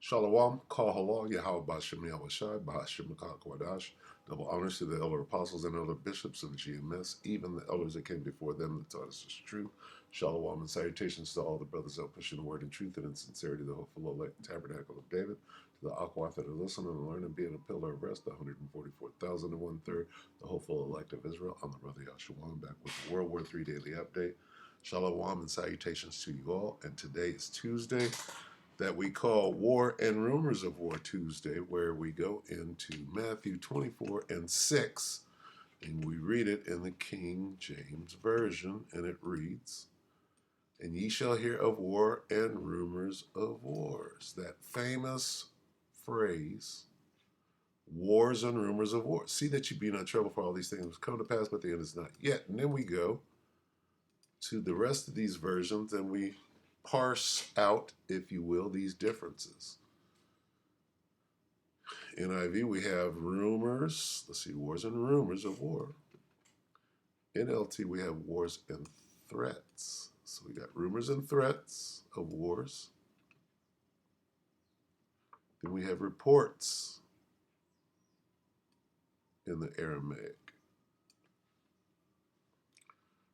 Shalom, Kal Halal, Yahweh Bashem Yahushai, Bahashem Makah Kwadash. Double honors to the elder apostles and elder bishops of the GMS, even the elders that came before them that taught us the truth. Shalom and salutations to all the brothers out pushing the word in truth and in sincerity, the hopeful elect tabernacle of David, to the Aquath that are listening and learning, being a pillar of rest, the 144,000 and one-third, the hopeful elect of Israel. I'm the brother Yahshua, back with the World War III Daily Update. Shalom and salutations to you all, and today is Tuesday, that we call War and Rumors of War Tuesday, where we go into Matthew 24 and 6, and we read it in the King James Version, and it reads, "And ye shall hear of war and rumors of wars." That famous phrase, wars and rumors of wars. See that you be not troubled, for all these things come to pass, but the end is not yet. And then we go to the rest of these versions, and we parse out, if you will, these differences. In NIV, we have rumors. Let's see, wars and rumors of war. In NLT, we have wars and threats. So we got rumors and threats of wars. Then we have reports in the Aramaic.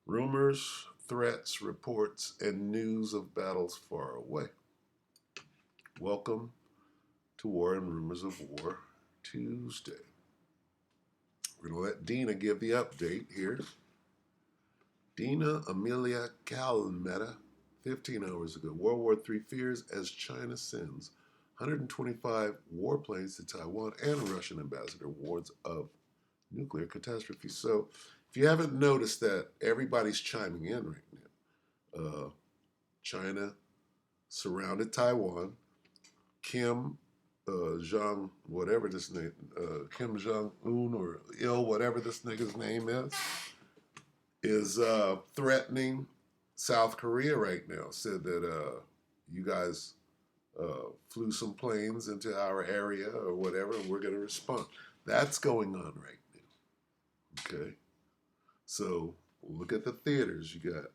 Rumors, threats, reports, and news of battles far away. Welcome to War and Rumors of War Tuesday. We're going to let Dina give the update here. Dina Amelia Calmetta, 15 hours ago. World War III fears as China sends 125 warplanes to Taiwan, and Russian ambassador warns of nuclear catastrophe. So if you haven't noticed that, everybody's chiming in right now. China surrounded Taiwan. Kim Jong, whatever this name, Kim Jong-un or Il, whatever this nigga's name is threatening South Korea right now. Said that you guys flew some planes into our area or whatever, and we're going to respond. That's going on right now. Okay, so look at the theaters. You got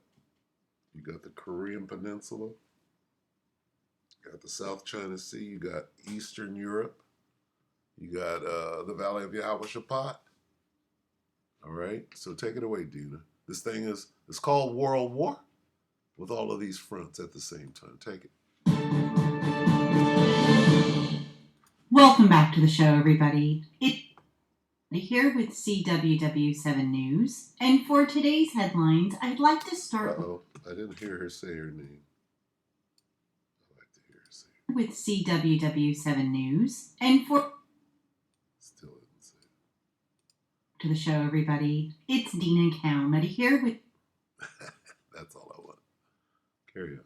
the Korean Peninsula. You got the South China Sea. You got Eastern Europe. You got the Valley of Yehoshaphat. All right, so take it away, Dina. This thing it's called World War with all of these fronts at the same time. Take it. Welcome back to the show, everybody. Here with CWW7 News, and for today's headlines, I'd like to start I didn't hear her say her name. I'd like to hear her say it. With CWW7 News, and for Still didn't say it. To the show, everybody. It's Dina Calmetta here with That's all I want. Carry on.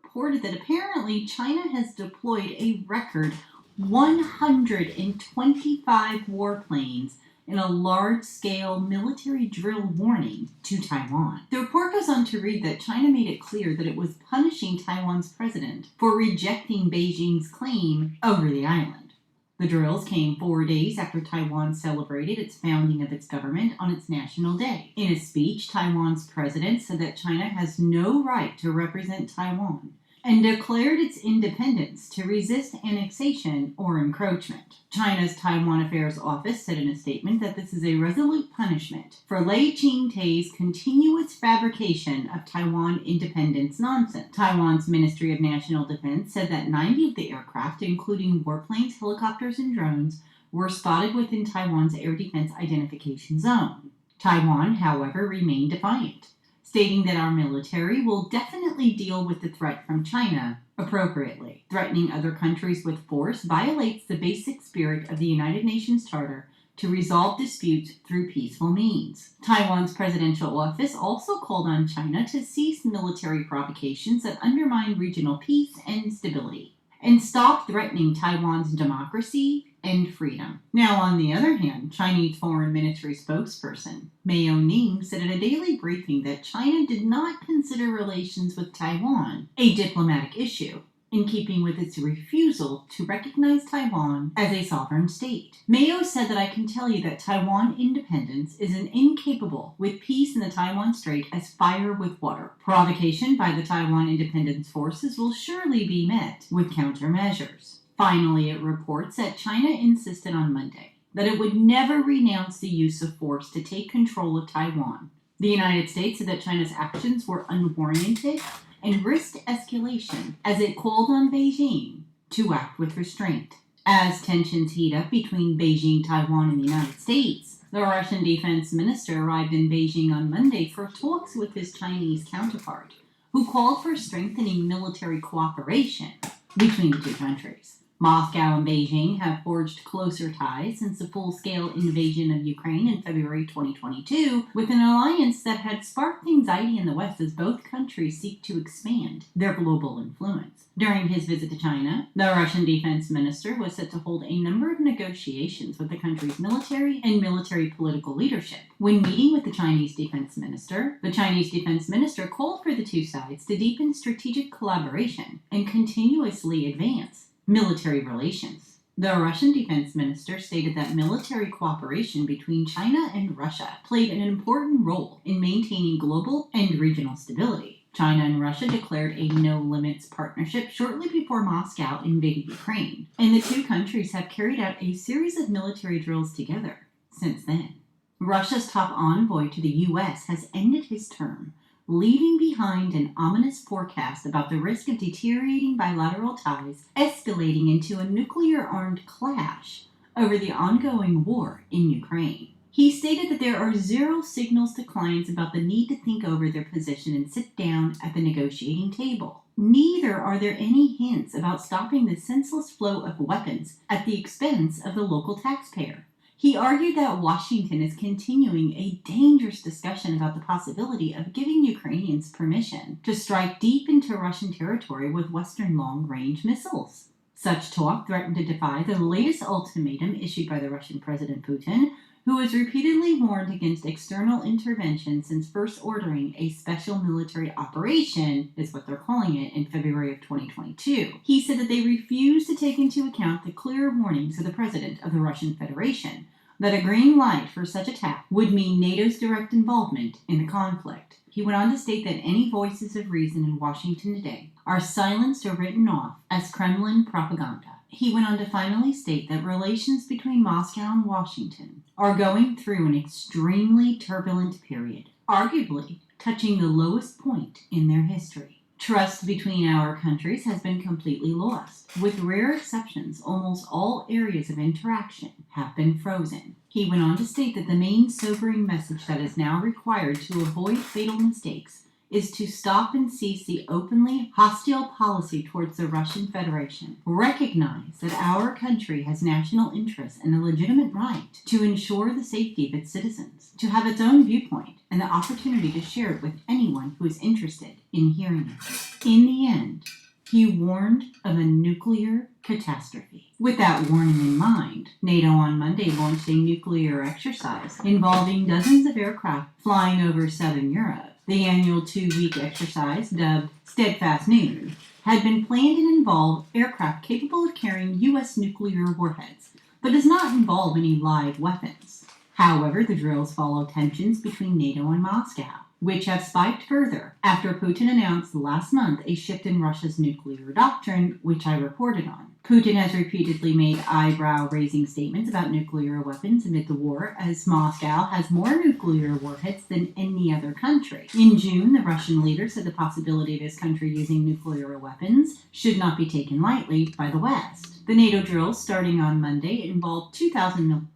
Reported that apparently China has deployed a record 125 warplanes in a large-scale military drill warning to Taiwan. The report goes on to read that China made it clear that it was punishing Taiwan's president for rejecting Beijing's claim over the island. The drills came 4 days after Taiwan celebrated its founding of its government on its National Day. In a speech, Taiwan's president said that China has no right to represent Taiwan and declared its independence to resist annexation or encroachment. China's Taiwan Affairs Office said in a statement that this is a resolute punishment for Lei Ching-tei's continuous fabrication of Taiwan independence nonsense. Taiwan's Ministry of National Defense said that 90 of the aircraft, including warplanes, helicopters, and drones, were spotted within Taiwan's air defense identification zone. Taiwan, however, remained defiant, stating that our military will definitely deal with the threat from China appropriately. Threatening other countries with force violates the basic spirit of the United Nations Charter to resolve disputes through peaceful means. Taiwan's presidential office also called on China to cease military provocations that undermine regional peace and stability, and stop threatening Taiwan's democracy and freedom. Now, on the other hand, Chinese Foreign Ministry spokesperson Mao Ning said at a daily briefing that China did not consider relations with Taiwan a diplomatic issue, in keeping with its refusal to recognize Taiwan as a sovereign state. Mayo said that I can tell you that Taiwan independence is an incapable with peace in the Taiwan Strait as fire with water. Provocation by the Taiwan independence forces will surely be met with countermeasures. Finally, it reports that China insisted on Monday that it would never renounce the use of force to take control of Taiwan. The United States said that China's actions were unwarranted and risked escalation as it called on Beijing to act with restraint. As tensions heat up between Beijing, Taiwan, and the United States, the Russian defense minister arrived in Beijing on Monday for talks with his Chinese counterpart, who called for strengthening military cooperation between the two countries. Moscow and Beijing have forged closer ties since the full-scale invasion of Ukraine in February 2022, with an alliance that had sparked anxiety in the West as both countries seek to expand their global influence. During his visit to China, the Russian defense minister was set to hold a number of negotiations with the country's military and military political leadership. When meeting with the Chinese defense minister called for the two sides to deepen strategic collaboration and continuously advance military relations. The Russian defense minister stated that military cooperation between China and Russia played an important role in maintaining global and regional stability. China and Russia declared a no-limits partnership shortly before Moscow invaded Ukraine, and the two countries have carried out a series of military drills together since then. Russia's top envoy to the U.S. has ended his term, leaving behind an ominous forecast about the risk of deteriorating bilateral ties escalating into a nuclear-armed clash over the ongoing war in Ukraine. He stated that there are zero signals to clients about the need to think over their position and sit down at the negotiating table. Neither are there any hints about stopping the senseless flow of weapons at the expense of the local taxpayer. He argued that Washington is continuing a dangerous discussion about the possibility of giving Ukrainians permission to strike deep into Russian territory with Western long-range missiles. Such talk threatened to defy the latest ultimatum issued by the Russian President Putin, who has repeatedly warned against external intervention since first ordering a special military operation, is what they're calling it, in February of 2022. He said that they refuse to take into account the clear warnings of the President of the Russian Federation that a green light for such attack would mean NATO's direct involvement in the conflict. He went on to state that any voices of reason in Washington today are silenced or written off as Kremlin propaganda. He went on to finally state that relations between Moscow and Washington are going through an extremely turbulent period, arguably touching the lowest point in their history. Trust between our countries has been completely lost. With rare exceptions, almost all areas of interaction have been frozen. He went on to state that the main sobering message that is now required to avoid fatal mistakes is to stop and cease the openly hostile policy towards the Russian Federation. Recognize that our country has national interests and a legitimate right to ensure the safety of its citizens, to have its own viewpoint, and the opportunity to share it with anyone who is interested in hearing it. In the end, he warned of a nuclear catastrophe. With that warning in mind, NATO on Monday launched a nuclear exercise involving dozens of aircraft flying over southern Europe. The annual 2-week exercise, dubbed Steadfast Noon, had been planned and involved aircraft capable of carrying U.S. nuclear warheads, but does not involve any live weapons. However, the drills follow tensions between NATO and Moscow, which have spiked further after Putin announced last month a shift in Russia's nuclear doctrine, which I reported on. Putin has repeatedly made eyebrow-raising statements about nuclear weapons amid the war, as Moscow has more nuclear warheads than any other country. In June, the Russian leader said the possibility of his country using nuclear weapons should not be taken lightly by the West. The NATO drills, starting on Monday, involved 2,000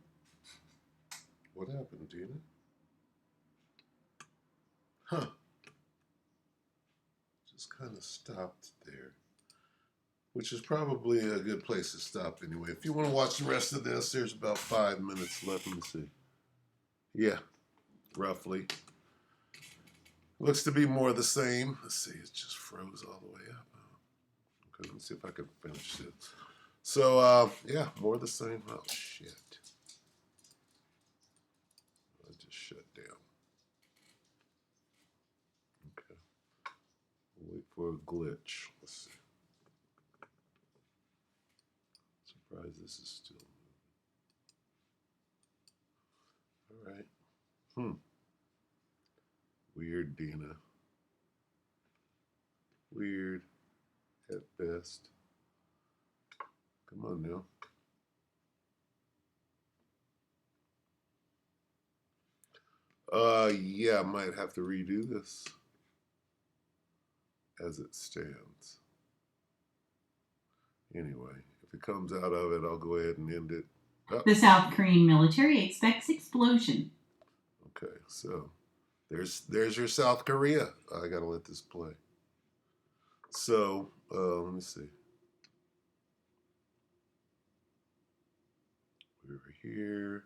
What happened, Dina? Huh. Just kind of stopped there. Which is probably a good place to stop anyway. If you want to watch the rest of this, there's about 5 minutes left. Let me see. Yeah, roughly. Looks to be more the same. Let's see, it just froze all the way up. Okay, let's see if I can finish it. So, yeah, more the same. Oh, shit. I just shut down. Okay. Wait for a glitch. Let's see. Surprised this is still moving. All right. Weird, Dina. Weird at best. Come on now. Yeah, I might have to redo this as it stands. Anyway, if it comes out of it, I'll go ahead and end it. Oh. The South Korean military expects explosion. Okay, so there's your South Korea. I gotta let this play. So let me see. We're here.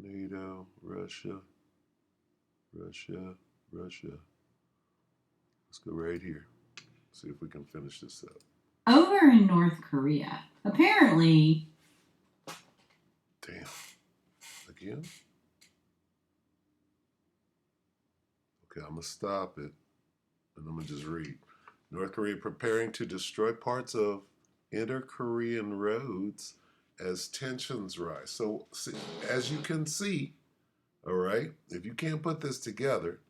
NATO, Russia, Russia, Russia. Let's go right here. See if we can finish this up. Over in North Korea, apparently. Damn. Again? Okay, I'm going to stop it and I'm going to just read. North Korea preparing to destroy parts of inter-Korean roads as tensions rise. So, see, as you can see, all right, if you can't put this together,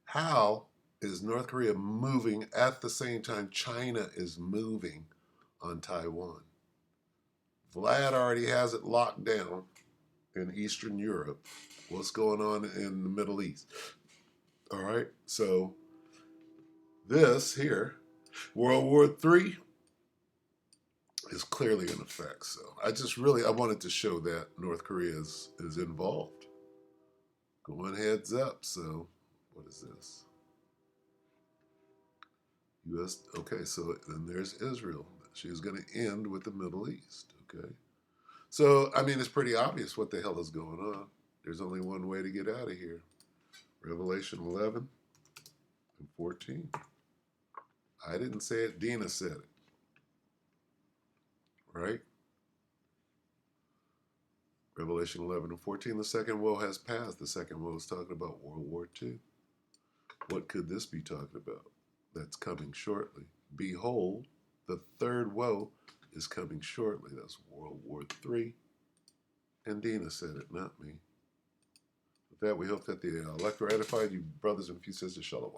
how is North Korea moving at the same time China is moving on Taiwan? Vlad already has it locked down in Eastern Europe. What's going on in the Middle East? All right, so this here, World War III, is clearly in effect. So I wanted to show that North Korea is involved. Going heads up. So what is this? U.S. Okay, so then there's Israel. She's going to end with the Middle East. Okay, so I mean it's pretty obvious what the hell is going on. There's only one way to get out of here. Revelation 11 and 14. I didn't say it. Dina said it. Right? Revelation 11 and 14. The second woe has passed. The second woe is talking about World War II. What could this be talking about? That's coming shortly. Behold, the third woe is coming shortly. That's World War III. And Dina said it, not me. With that, we hope that the elect were edified, you brothers and sisters. Shalom.